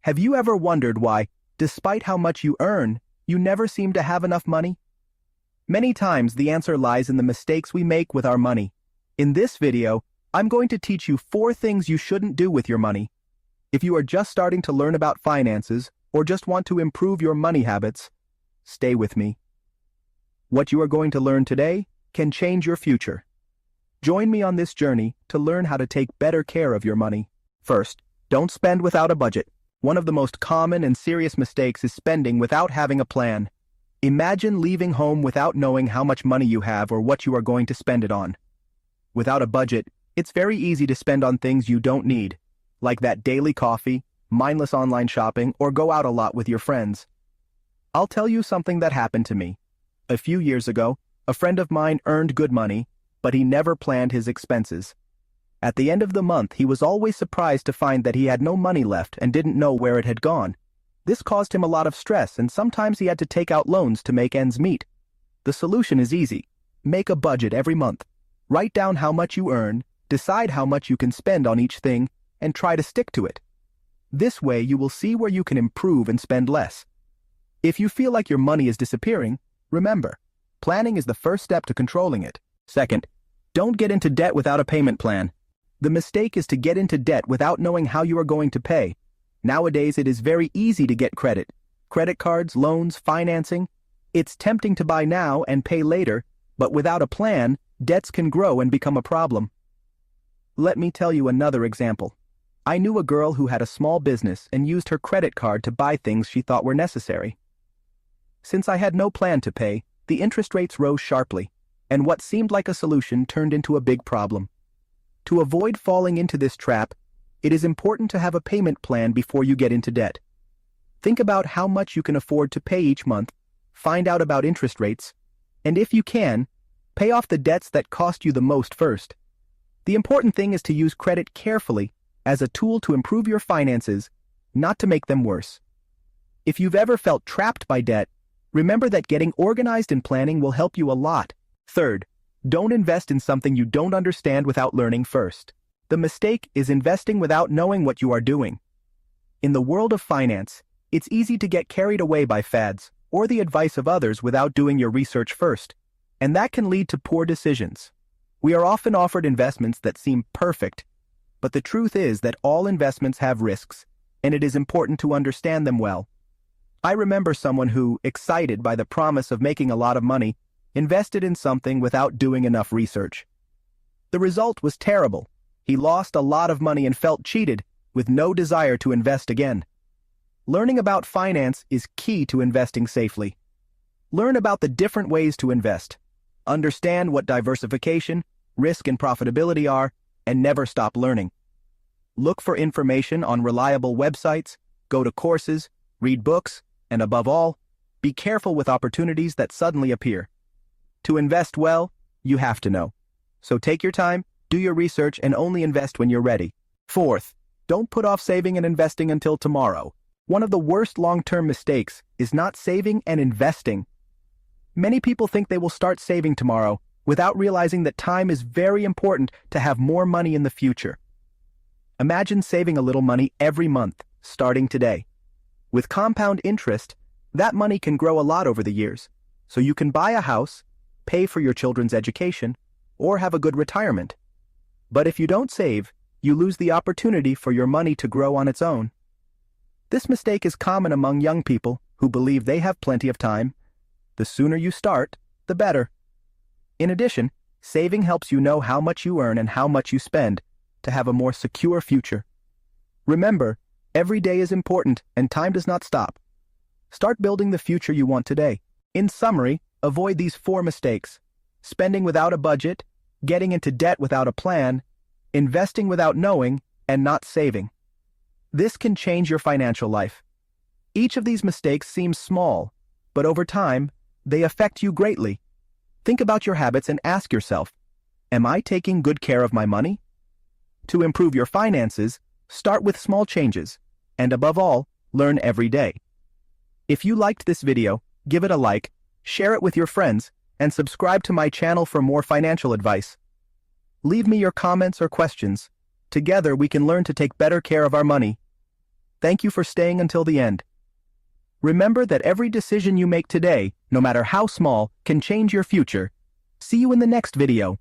Have you ever wondered why, despite how much you earn, you never seem to have enough money? Many times the answer lies in the mistakes we make with our money. In this video, I'm going to teach you 4 things you shouldn't do with your money. If you are just starting to learn about finances or just want to improve your money habits, stay with me. What you are going to learn today can change your future. Join me on this journey to learn how to take better care of your money. First, don't spend without a budget. One of the most common and serious mistakes is spending without having a plan. Imagine leaving home without knowing how much money you have or what you are going to spend it on. Without a budget, it's very easy to spend on things you don't need, like that daily coffee, mindless online shopping, or go out a lot with your friends. I'll tell you something that happened to me. A few years ago, a friend of mine earned good money, but he never planned his expenses. At the end of the month, he was always surprised to find that he had no money left and didn't know where it had gone. This caused him a lot of stress, and sometimes he had to take out loans to make ends meet. The solution is easy. Make a budget every month. Write down how much you earn, decide how much you can spend on each thing, and try to stick to it. This way you will see where you can improve and spend less. If you feel like your money is disappearing, remember, planning is the first step to controlling it. Second, don't get into debt without a payment plan. The mistake is to get into debt without knowing how you are going to pay. Nowadays it is very easy to get credit. Credit cards, loans, financing. It's tempting to buy now and pay later, but without a plan, debts can grow and become a problem. Let me tell you another example. I knew a girl who had a small business and used her credit card to buy things she thought were necessary. Since I had no plan to pay, the interest rates rose sharply, and what seemed like a solution turned into a big problem. To avoid falling into this trap, it is important to have a payment plan before you get into debt. Think about how much you can afford to pay each month, find out about interest rates, and if you can, pay off the debts that cost you the most first. The important thing is to use credit carefully as a tool to improve your finances, not to make them worse. If you've ever felt trapped by debt, remember that getting organized and planning will help you a lot. Third, don't invest in something you don't understand without learning first. The mistake is investing without knowing what you are doing. In the world of finance, it's easy to get carried away by fads or the advice of others without doing your research first, and that can lead to poor decisions. We are often offered investments that seem perfect, but the truth is that all investments have risks, and it is important to understand them well. I remember someone who, excited by the promise of making a lot of money, invested in something without doing enough research. The result was terrible. He lost a lot of money and felt cheated, with no desire to invest again. Learning about finance is key to investing safely. Learn about the different ways to invest. Understand what diversification, risk, and profitability are, and never stop learning. Look for information on reliable websites, go to courses, read books, and above all, be careful with opportunities that suddenly appear. To invest well, you have to know. So take your time, do your research, and only invest when you're ready. Fourth, don't put off saving and investing until tomorrow. One of the worst long-term mistakes is not saving and investing. Many people think they will start saving tomorrow without realizing that time is very important to have more money in the future. Imagine saving a little money every month, starting today. With compound interest, that money can grow a lot over the years, so you can buy a house, pay for your children's education, or have a good retirement. But if you don't save, you lose the opportunity for your money to grow on its own. This mistake is common among young people who believe they have plenty of time. The sooner you start, the better. In addition, saving helps you know how much you earn and how much you spend to have a more secure future. Remember, every day is important and time does not stop. Start building the future you want today. In summary, avoid these 4 mistakes: spending without a budget, getting into debt without a plan, investing without knowing, and not saving. This can change your financial life. Each of these mistakes seems small, but over time, they affect you greatly. Think about your habits and ask yourself, am I taking good care of my money? To improve your finances, start with small changes, and above all, learn every day. If you liked this video, give it a like, share it with your friends, and subscribe to my channel for more financial advice. Leave me your comments or questions. Together we can learn to take better care of our money. Thank you for staying until the end. Remember that every decision you make today, no matter how small, can change your future. See you in the next video.